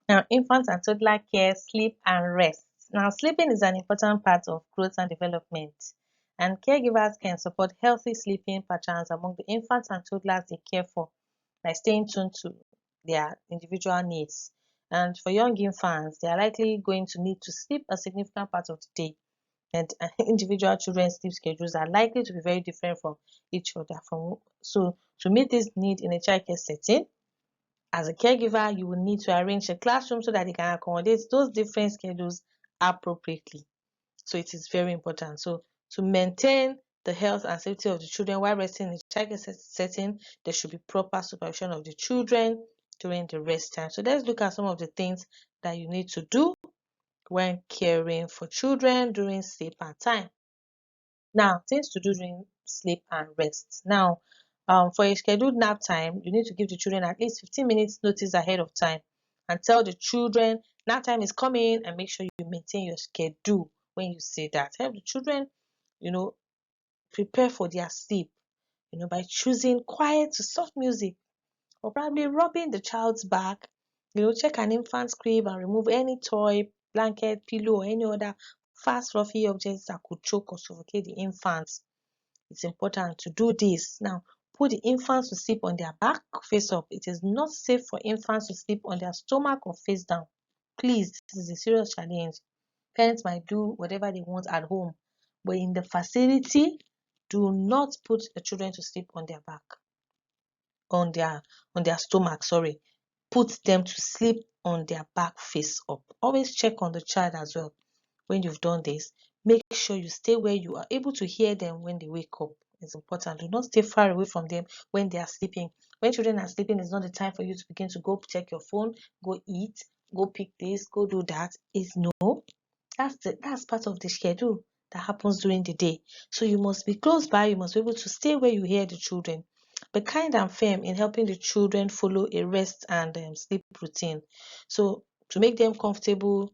Now, infant and toddler care, sleep and rest. Now, sleeping is an important part of growth and development, and caregivers can support healthy sleeping patterns among the infants and toddlers they care for by staying tuned to their individual needs. And for young infants, they are likely going to need to sleep a significant part of the day, and individual children's sleep schedules are likely to be very different from each other. So, to meet this need in a childcare setting, as a caregiver, you will need to arrange a classroom so that they can accommodate those different schedules appropriately. So it is very important. So to maintain the health and safety of the children while resting in a childcare setting, there should be proper supervision of the children during the rest time. So let's look at some of the things that you need to do when caring for children during sleep and time. Now, things to do during sleep and rest. Now, for a scheduled nap time, you need to give the children at least 15 minutes notice ahead of time and tell the children nap time is coming, and make sure you maintain your schedule when you say that. Help the children, you know, prepare for their sleep, by choosing quiet to soft music or probably rubbing the child's back. Check an infant's crib and remove any toy, blanket, pillow, or any other fast, fluffy objects that could choke or suffocate the infants. It's important to do this. Now, put the infants to sleep on their back, face up. It is not safe for infants to sleep on their stomach or face down. Please, this is a serious challenge. Parents might do whatever they want at home, but in the facility, do not put the children to sleep on their back, on their stomach, sorry. Put them to sleep on their back, face up. Always check on the child as well. When you've done this, make sure you stay where you are able to hear them when they wake up. It's important. Do not stay far away from them when they are sleeping. When children are sleeping, it's not the time for you to begin to go check your phone, go eat, go pick this, go do that. It's no. That's part of the schedule that happens during the day. So you must be close by. You must be able to stay where you hear the children. Be kind and firm in helping the children follow a rest and sleep routine. So to make them comfortable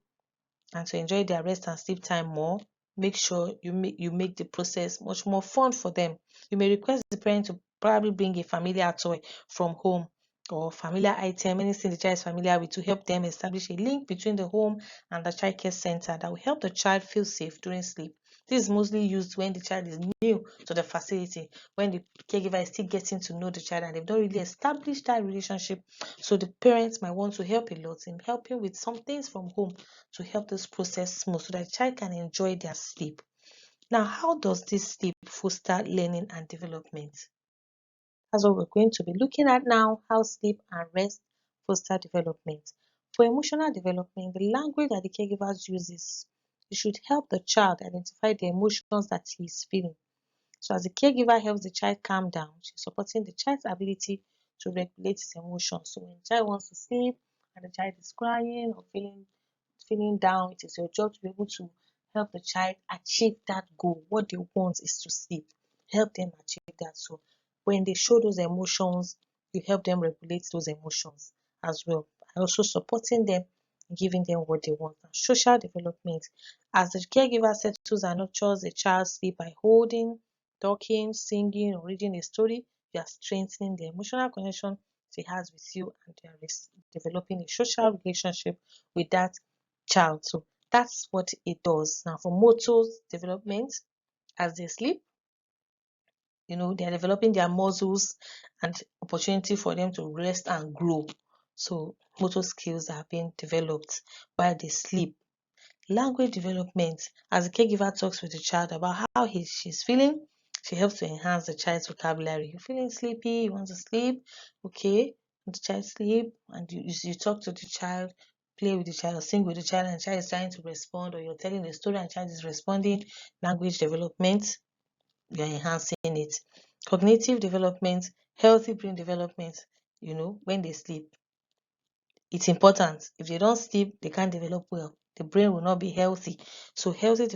and to enjoy their rest and sleep time more, make sure you make the process much more fun for them. You may request the parent to probably bring a familiar toy from home or familiar item, anything the child is familiar with, to help them establish a link between the home and the childcare center that will help the child feel safe during sleep. This is mostly used when the child is new to the facility, when the caregiver is still getting to know the child and they've not really established that relationship. So the parents might want to help a lot in helping with some things from home to help this process smooth so that the child can enjoy their sleep. Now, how does this sleep foster learning and development? That's what we're going to be looking at now, how sleep and rest foster development. For emotional development, the language that the caregivers uses, it should help the child identify the emotions that he is feeling. So as the caregiver helps the child calm down, she's supporting the child's ability to regulate his emotions. So when the child wants to sleep and the child is crying or feeling down, it is your job to be able to help the child achieve that goal. What they want is to sleep. Help them achieve that. So when they show those emotions, you help them regulate those emotions as well. And also supporting them, giving them what they want. And social development. As the caregiver settles and nurtures the child's sleep by holding, talking, singing, or reading a story, you are strengthening the emotional connection she has with you, and they are developing a social relationship with that child. So that's what it does. Now, for motor development, as they sleep, they are developing their muscles and opportunity for them to rest and grow. So motor skills are being developed while they sleep. Language development, as the caregiver talks with the child about how she's feeling, she helps to enhance the child's vocabulary. You're feeling sleepy, you want to sleep, okay, the child sleep, and you talk to the child, play with the child, sing with the child, and the child is trying to respond, or you're telling the story and the child is responding. Language development, you're enhancing it. Cognitive development, healthy brain development, when they sleep. It's important. If they don't sleep, they can't develop well. The brain will not be healthy. So healthy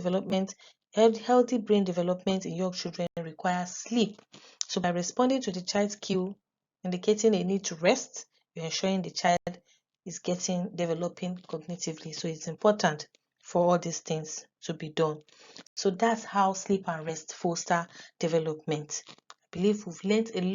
brain development in young children requires sleep. So by responding to the child's cue, indicating a need to rest, you're ensuring the child is developing cognitively. So it's important for all these things to be done. So that's how sleep and rest foster development. I believe we've learned a